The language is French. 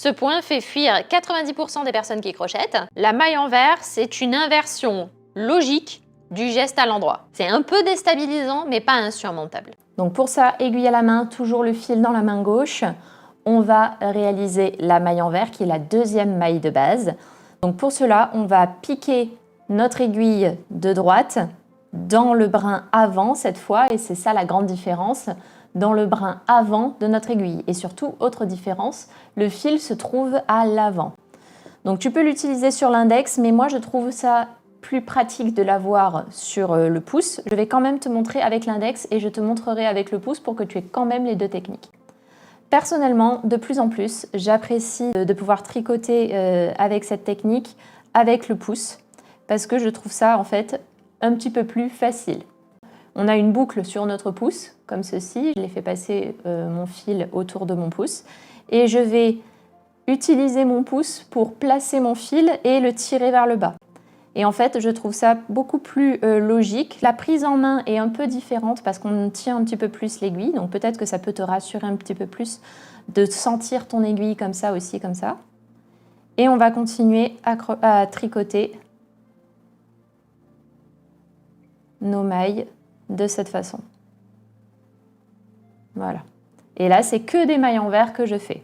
Ce point fait fuir 90% des personnes qui crochettent. La maille envers, c'est une inversion logique du geste à l'endroit. C'est un peu déstabilisant, mais pas insurmontable. Donc pour ça, aiguille à la main, toujours le fil dans la main gauche. On va réaliser la maille envers, qui est la deuxième maille de base. Donc pour cela, on va piquer notre aiguille de droite dans le brin avant cette fois, et c'est ça la grande différence, dans le brin avant de notre aiguille. Et surtout, autre différence, le fil se trouve à l'avant. Donc tu peux l'utiliser sur l'index, mais moi je trouve ça plus pratique de l'avoir sur le pouce. Je vais quand même te montrer avec l'index et je te montrerai avec le pouce pour que tu aies quand même les deux techniques. Personnellement, de plus en plus, j'apprécie de pouvoir tricoter avec cette technique, avec le pouce, parce que je trouve ça en fait un petit peu plus facile. On a une boucle sur notre pouce, comme ceci. Je l'ai fait passer mon fil autour de mon pouce et je vais utiliser mon pouce pour placer mon fil et le tirer vers le bas. Et en fait, je trouve ça beaucoup plus logique. La prise en main est un peu différente parce qu'on tient un petit peu plus l'aiguille. Donc peut-être que ça peut te rassurer un petit peu plus de sentir ton aiguille comme ça aussi, comme ça. Et on va continuer à tricoter nos mailles de cette façon. Voilà. Et là, c'est que des mailles envers que je fais.